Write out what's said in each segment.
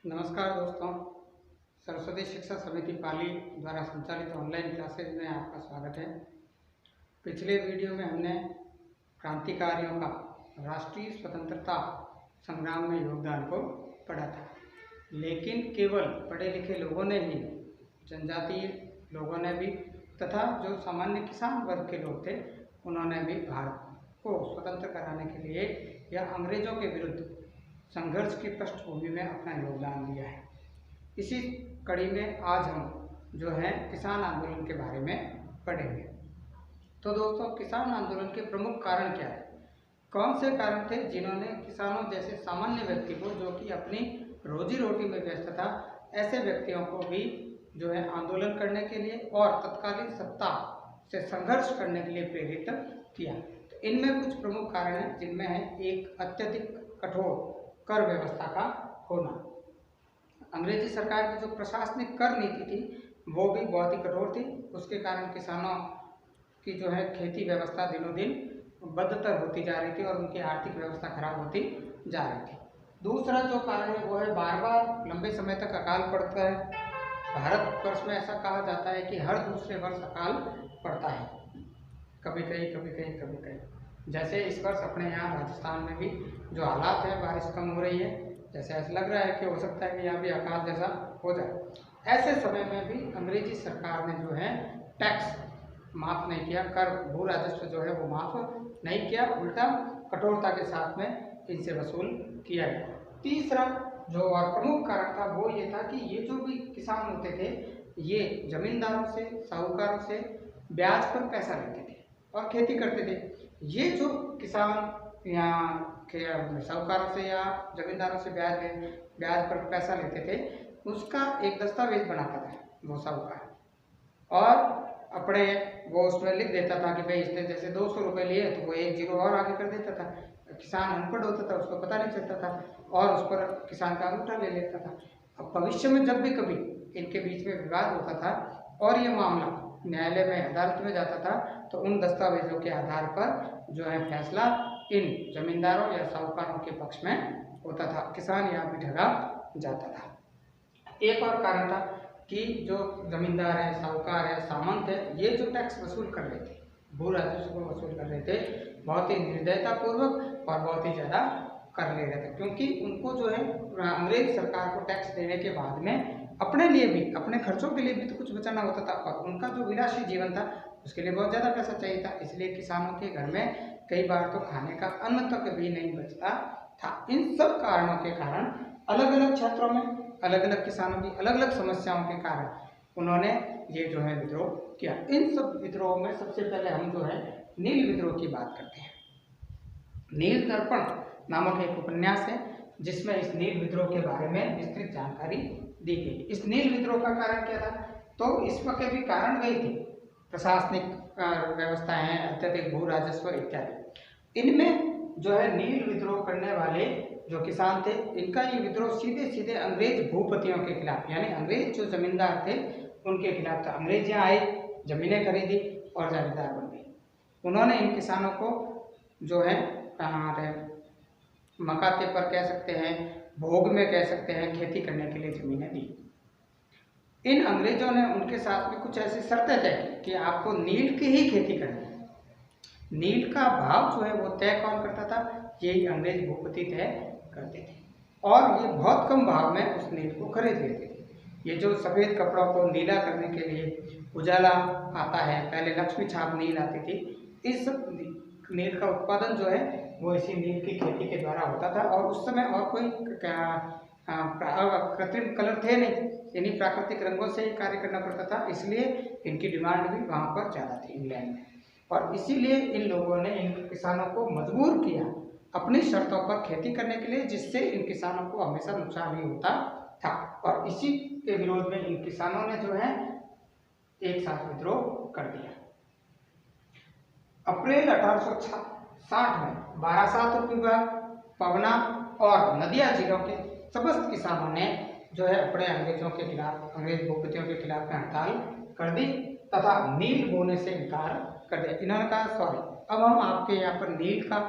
नमस्कार दोस्तों, सरस्वती शिक्षा समिति पाली द्वारा संचालित ऑनलाइन क्लासेज में आपका स्वागत है। पिछले वीडियो में हमने क्रांतिकारियों का राष्ट्रीय स्वतंत्रता संग्राम में योगदान को पढ़ा था, लेकिन केवल पढ़े लिखे लोगों ने ही, जनजातीय लोगों ने भी तथा जो सामान्य किसान वर्ग के लोग थे उन्होंने भी भारत को स्वतंत्र कराने के लिए या अंग्रेजों के विरुद्ध संघर्ष की पृष्ठभूमि में अपना योगदान दिया है। इसी कड़ी में आज हम जो है किसान आंदोलन के बारे में पढ़ेंगे। तो दोस्तों, किसान आंदोलन के प्रमुख कारण क्या है? कौन से कारण थे जिन्होंने किसानों जैसे सामान्य व्यक्ति को, जो कि अपनी रोजी रोटी में व्यस्त था, ऐसे व्यक्तियों को भी जो है आंदोलन करने के लिए और तत्कालीन सत्ता से संघर्ष करने के लिए प्रेरित किया? तो इनमें कुछ प्रमुख कारण हैं, जिनमें है एक अत्यधिक कठोर कर व्यवस्था का होना। अंग्रेजी सरकार की जो प्रशासनिक कर नीति थी वो भी बहुत ही कठोर थी। उसके कारण किसानों की जो है खेती व्यवस्था दिनों दिन बदतर होती जा रही थी और उनकी आर्थिक व्यवस्था खराब होती जा रही थी। दूसरा जो कारण है वो है बार बार लंबे समय तक अकाल पड़ता है। भारतवर्ष में ऐसा कहा जाता है कि हर दूसरे वर्ष अकाल पड़ता है, कभी कहीं कभी कहीं कभी कहीं। जैसे इस वर्ष अपने यहाँ राजस्थान में भी जो हालात है, बारिश कम हो रही है, जैसे ऐसा लग रहा है कि हो सकता है कि यहाँ भी अकाल जैसा हो जाए। ऐसे समय में भी अंग्रेजी सरकार ने जो है टैक्स माफ़ नहीं किया, कर भू राजस्व जो है वो माफ़ नहीं किया, उल्टा कठोरता के साथ में इनसे वसूल किया गया। तीसरा जो और प्रमुख कारण था वो ये था कि ये जो भी किसान होते थे ये जमींदारों से, साहूकारों से ब्याज पर पैसा लेते थे और खेती करते थे। ये जो किसान या साहूकारों से या जमींदारों से ब्याज पर पैसा लेते थे, उसका एक दस्तावेज बनाता था वो साहूकार, और अपने वो उसमें लिख देता था कि भाई इसने जैसे 200 रुपये लिए तो वो एक जीरो और आगे कर देता था। किसान अनपढ़ होता था, उसको पता नहीं चलता था और उस पर किसान का अंगूठा ले लेता था। अब भविष्य में जब भी कभी इनके बीच में विवाद होता था और ये मामला न्यायालय में, अदालत में जाता था, तो उन दस्तावेजों के आधार पर जो है फैसला इन जमींदारों या साहूकारों के पक्ष में होता था, किसान यहाँ भी ठगा जाता था। एक और कारण था कि जो जमींदार है, साहूकार है, सामंत है, ये जो टैक्स वसूल कर रहे थे, भू राजस्व को वसूल कर रहे थे, बहुत ही निर्दयता पूर्वक और बहुत ही ज़्यादा कर ले रहे थे, क्योंकि उनको जो है अंग्रेज सरकार को टैक्स देने के बाद में अपने लिए भी, अपने खर्चों के लिए भी तो कुछ बचाना होता था, और उनका जो विलासी जीवन था उसके लिए बहुत ज़्यादा पैसा चाहिए था। इसलिए किसानों के घर में कई बार तो खाने का अन्न तक भी नहीं बचता था। इन सब कारणों के कारण अलग अलग क्षेत्रों में अलग अलग किसानों की अलग अलग समस्याओं के कारण उन्होंने ये जो है विद्रोह किया। इन सब विद्रोह में सबसे पहले हम जो है नील विद्रोह की बात करते हैं। नील दर्पण नामक एक उपन्यास है जिसमें इस नील विद्रोह के बारे में विस्तृत जानकारी दी गई। इस नील विद्रोह का कारण क्या था? तो इसमें के भी कारण वही थे, प्रशासनिक व्यवस्थाएं हैं, अत्यधिक भू राजस्व इत्यादि। इनमें जो है नील विद्रोह करने वाले जो किसान थे, इनका ये विद्रोह सीधे सीधे अंग्रेज भूपतियों के खिलाफ, यानी अंग्रेज जो जमींदार थे उनके खिलाफ था। अंग्रेज यहाँ आए, जमीनें खरीदी और जागीरदार बन गए। उन्होंने इन किसानों को जो है मकाते पर कह सकते हैं, भोग में कह सकते हैं, खेती करने के लिए जमीनें दी। इन अंग्रेजों ने उनके साथ में कुछ ऐसी शर्तें तय की कि आपको नील की ही खेती करनी है। नील का भाव जो है वो तय कौन करता था? यही अंग्रेज भूपति तय करते थे, और ये बहुत कम भाव में उस नील को खरीद लेते थे। ये जो सफ़ेद कपड़ों को नीला करने के लिए उजाला आता है, पहले लक्ष्मी छाप नील आती थी, इस नील का उत्पादन जो है वो इसी नील की खेती के द्वारा होता था। और उस समय और कोई कृत्रिम कलर थे नहीं, इन्हीं प्राकृतिक रंगों से ही कार्य करना पड़ता था, इसलिए इनकी डिमांड भी वहाँ पर ज़्यादा थी इंग्लैंड में। और इसीलिए इन लोगों ने इन किसानों को मजबूर किया अपनी शर्तों पर खेती करने के लिए, जिससे इन किसानों को हमेशा नुकसान ही होता था। और इसी के विरोध में इन किसानों ने जो है एक साथ विद्रोह कर दिया। अप्रैल 1860 में बारासात विभाग, पवना और नदिया जिलों के समस्त किसानों ने जो है अपने अंग्रेजों के खिलाफ, अंग्रेज भूपतियों के खिलाफ में हड़ताल कर दी तथा नील बोने से इनकार कर दिया। इन्होंने कहा सॉरी, अब हम आपके यहाँ पर नील का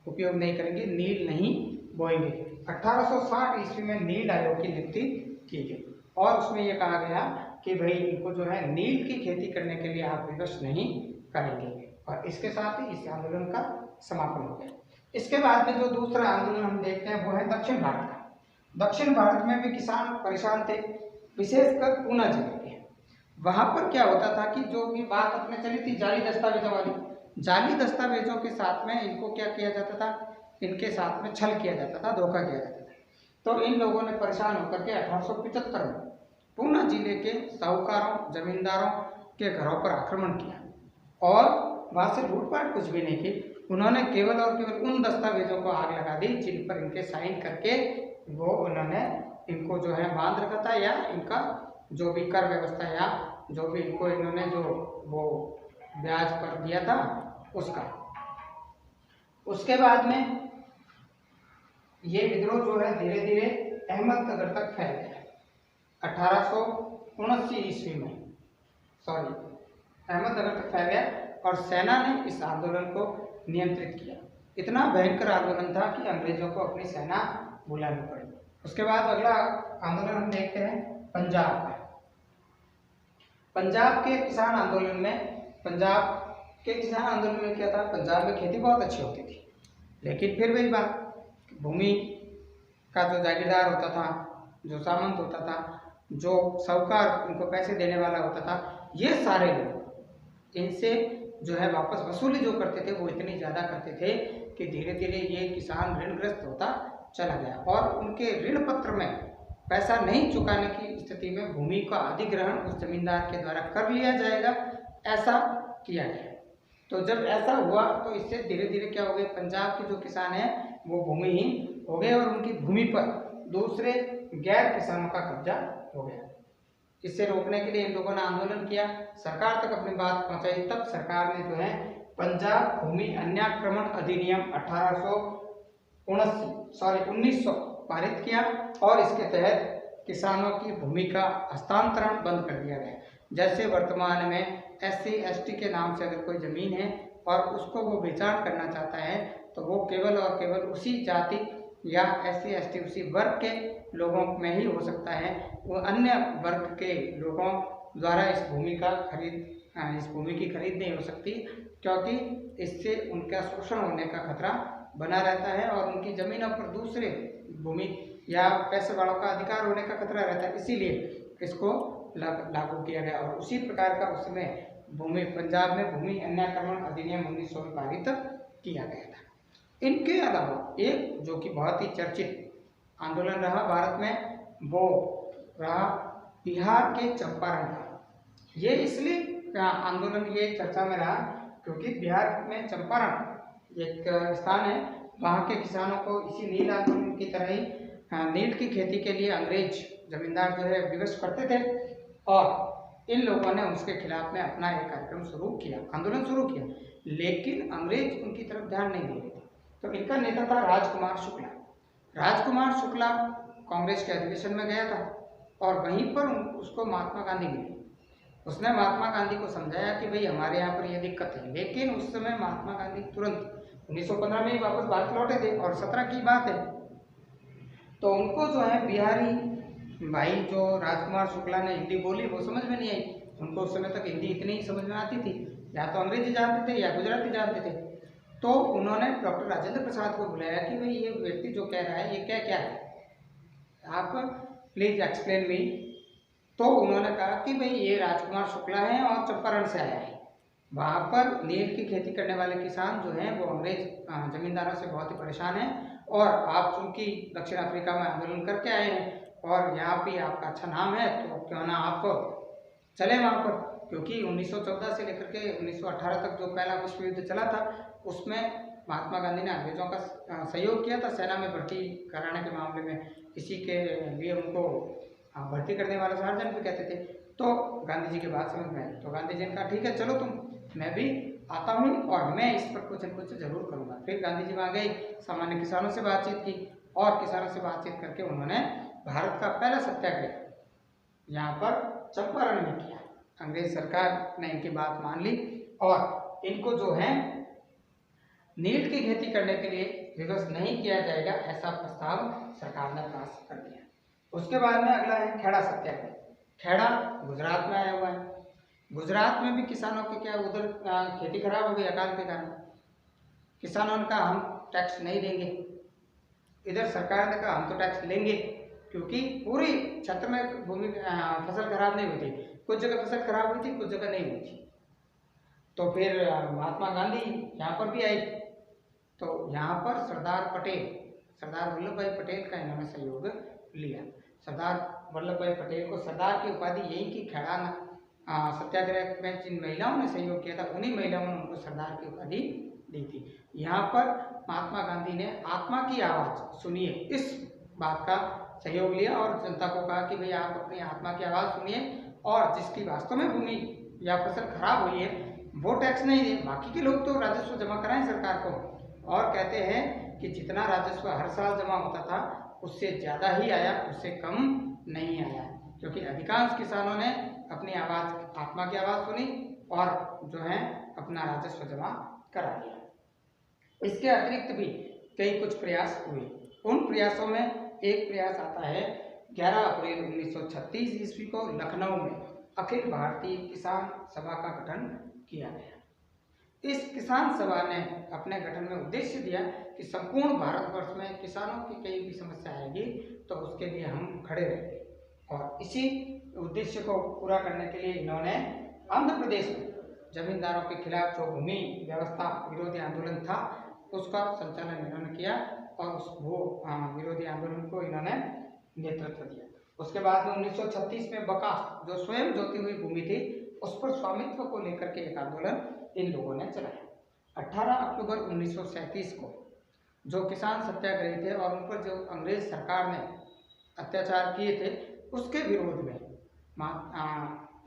उपयोग नहीं करेंगे, नील नहीं बोएंगे। 1860 ईस्वी में नील आयोग की नियुक्ति की गई और उसमें यह कहा गया कि भाई इनको जो है नील की खेती करने के लिए आप विवश नहीं करेंगे, और इसके साथ ही इस आंदोलन का समापन हो गया। इसके बाद में जो दूसरा आंदोलन हम देखते हैं वो है दक्षिण भारत का। दक्षिण भारत में भी किसान परेशान थे, विशेषकर ऊना जिले के। वहां पर क्या होता था कि जो भी बात अपने चली थी जाली दस्तावेजों वाली, जाली दस्तावेजों के साथ में इनको क्या किया जाता था, इनके साथ में छल किया जाता था, धोखा किया जाता था। तो इन लोगों ने परेशान होकर के 1875 में पूना जिले के साहूकारों जमींदारों के घरों पर आक्रमण किया और वहां से लूटपाट कुछ भी नहीं की। उन्होंने केवल और केवल उन दस्तावेजों को आग लगा दी जिन पर इनके साइन करके वो उन्होंने इनको जो है बांध रखा था, या इनका जो भी कर व्यवस्था या जो भी इनको इन्होंने जो वो ब्याज पर दिया था उसका। उसके बाद में ये विद्रोह जो है धीरे धीरे अहमदनगर तक फैल गया। 1879 ईस्वी में अहमदनगर तक फैल गया और सेना ने इस आंदोलन को नियंत्रित किया। इतना भयंकर आंदोलन था कि अंग्रेजों को अपनी सेना बुलानी पड़ी। उसके बाद अगला आंदोलन हम देखते हैं पंजाब का। पंजाब के किसान आंदोलन में क्या था, पंजाब में खेती बहुत अच्छी होती थी, लेकिन फिर वही बात, भूमि का जो जागीरदार होता था, जो सामंत होता था, जो साहूकार उनको पैसे देने वाला होता था, ये सारे लोग इनसे जो है वापस वसूली जो करते थे वो इतनी ज़्यादा करते थे कि धीरे धीरे ये किसान ऋणग्रस्त होता चला गया और उनके ऋण पत्र में पैसा नहीं चुकाने की स्थिति में भूमि का अधिग्रहण उस जमींदार के द्वारा कर लिया जाएगा, ऐसा किया गया। तो जब ऐसा हुआ तो इससे धीरे धीरे क्या हो गया, पंजाब के जो किसान हैं वो भूमिहीन हो गए और उनकी भूमि पर दूसरे गैर किसानों का कब्जा हो गया। इससे रोकने के लिए इन लोगों ने आंदोलन किया, सरकार तक अपनी बात पहुंचाई। तब सरकार ने जो है पंजाब भूमि अन्याक्रमण अधिनियम 1900 पारित किया और इसके तहत किसानों की भूमि का हस्तांतरण बंद कर दिया गया। जैसे वर्तमान में SC/ST के नाम से अगर कोई जमीन है और उसको वो बेचान करना चाहता है तो वो केवल और केवल उसी जाति या SC/ST उसी वर्ग के लोगों में ही हो सकता है, वो अन्य वर्ग के लोगों द्वारा इस भूमि की खरीद नहीं हो सकती, क्योंकि इससे उनका शोषण होने का खतरा बना रहता है और उनकी जमीनों पर दूसरे भूमि या पैसे वालों का अधिकार होने का खतरा रहता है। इसीलिए इसको लागू किया गया और उसी प्रकार का उस समय पंजाब में भूमि अन्याक्रमण अधिनियम 1900 में पारित किया गया था। इनके अलावा एक जो कि बहुत ही चर्चित आंदोलन रहा भारत में, वो रहा बिहार के चंपारण का। ये इसलिए आंदोलन ये चर्चा में रहा क्योंकि बिहार में चंपारण एक स्थान है, वहाँ के किसानों को इसी नील आंदोलन की तरह ही नील की खेती के लिए अंग्रेज जमींदार जो है विवश करते थे और इन लोगों ने उसके खिलाफ में अपना एक कार्यक्रम शुरू किया, आंदोलन शुरू किया, लेकिन अंग्रेज उनकी तरफ ध्यान नहीं दे रहे थे। तो इनका नेता था राजकुमार शुक्ला। राजकुमार शुक्ला कांग्रेस के अधिवेशन में गया था और वहीं पर उसको महात्मा गांधी मिले। उसने महात्मा गांधी को समझाया कि भाई हमारे यहाँ पर यह दिक्कत है, लेकिन उस समय महात्मा गांधी तुरंत 1915 में ही वापस भारत लौटे थे और 17 की बात है। तो उनको जो है बिहारी भाई जो राजकुमार शुक्ला ने हिंदी बोली वो समझ में नहीं आई। उनको उस समय तक हिंदी इतनी ही समझ में आती थी, या तो अंग्रेजी जानते थे या गुजराती जानते थे। तो उन्होंने डॉक्टर राजेंद्र प्रसाद को बुलाया कि भाई ये व्यक्ति जो कह रहा है ये क्या क्या है, आप प्लीज एक्सप्लेन मी। तो उन्होंने कहा कि भाई ये राजकुमार शुक्ला है और चंपारण से आया है। वहाँ पर नील की खेती करने वाले किसान जो हैं वो अंग्रेज जमींदारों से बहुत ही परेशान हैं और आप चूँकि दक्षिण अफ्रीका में आंदोलन करके आए हैं और यहाँ भी आपका अच्छा नाम है, तो क्यों ना आप चले वहाँ पर, क्योंकि 1914 से लेकर के 1918 तक जो पहला विश्व युद्ध चला था उसमें महात्मा गांधी ने अंग्रेजों का सहयोग किया था सेना में भर्ती कराने के मामले में। इसी के लिए उनको भर्ती करने वाला सार्जन भी कहते थे। तो गांधी जी की बात समझ में आई, तो गांधी जी ने कहा ठीक है चलो तुम, मैं भी आता हूँ और मैं इस पर कुछ न कुछ जरूर करूँगा। फिर गांधी जी वहाँ गए, सामान्य किसानों से बातचीत की और किसानों से बातचीत करके उन्होंने भारत का पहला सत्याग्रह यहाँ पर चंपारण में किया। अंग्रेज सरकार ने इनकी बात मान ली और इनको जो है नील की खेती करने के लिए विवश नहीं किया जाएगा ऐसा प्रस्ताव सरकार ने पास कर दिया। उसके बाद में अगला है खेड़ा सत्याग्रह। खेड़ा गुजरात में आया हुआ है। गुजरात में भी किसानों के क्या उधर खेती खराब हो गई अकाल के कारण। किसानों ने कहा हम टैक्स नहीं देंगे। इधर सरकार ने कहा हम तो टैक्स लेंगे, क्योंकि पूरी क्षेत्र में भूमि फसल खराब नहीं हुई थी। कुछ जगह फसल खराब हुई थी, कुछ जगह नहीं हुई थी। तो फिर महात्मा गांधी यहाँ पर भी आए। तो यहाँ पर सरदार वल्लभ भाई पटेल का इन्होंने सहयोग लिया। सरदार वल्लभ भाई पटेल को सरदार की उपाधि यही कि खेड़ा सत्याग्रह में जिन महिलाओं ने सहयोग किया था उन्हीं महिलाओं ने उनको सरदार की उपाधि दी थी। यहाँ पर महात्मा गांधी ने आत्मा की आवाज़ सुनिए इस बात का सहयोग लिया और जनता को कहा कि भाई आप अपनी आत्मा की आवाज़ सुनिए और जिसकी वास्तव में भूमि या फसल खराब हुई है वो टैक्स नहीं दे। बाकी के लोग तो राजस्व जमा कराएं सरकार को, और कहते हैं कि जितना राजस्व हर साल जमा होता था उससे ज़्यादा ही आया, उससे कम नहीं आया, क्योंकि अधिकांश किसानों ने अपनी आवाज़ आत्मा की आवाज़ सुनी और जो है अपना राजस्व जमा करा लिया। इसके अतिरिक्त भी कई कुछ प्रयास हुए। उन प्रयासों में एक प्रयास आता है 11 अप्रैल 1936 ईस्वी को लखनऊ में अखिल भारतीय किसान सभा का गठन किया गया। इस किसान सभा ने अपने गठन में उद्देश्य दिया कि संपूर्ण भारतवर्ष में किसानों की कहीं भी समस्या आएगी तो उसके लिए हम खड़े रहेंगे, और इसी उद्देश्य को पूरा करने के लिए इन्होंने आंध्र प्रदेश में जमींदारों के खिलाफ जो भूमि व्यवस्था विरोधी आंदोलन था उसका संचालन इन्होंने किया और वो विरोधी आंदोलन को इन्होंने नेतृत्व दिया। उसके बाद में 1936 में बकास जो स्वयं जोती हुई भूमि थी उस पर स्वामित्व को लेकर के एक आंदोलन इन लोगों ने चलाया। 18 अक्टूबर 1937 को जो किसान सत्याग्रही थे और उन पर जो अंग्रेज सरकार ने अत्याचार किए थे उसके विरोध में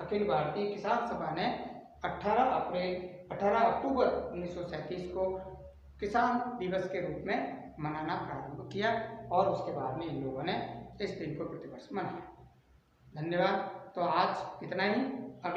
अखिल भारतीय किसान सभा ने 18 अक्टूबर 1937 को किसान दिवस के रूप में मनाना प्रारंभ किया और उसके बाद में इन लोगों ने इस दिन को प्रतिवर्ष मनाया। धन्यवाद। तो आज इतना ही।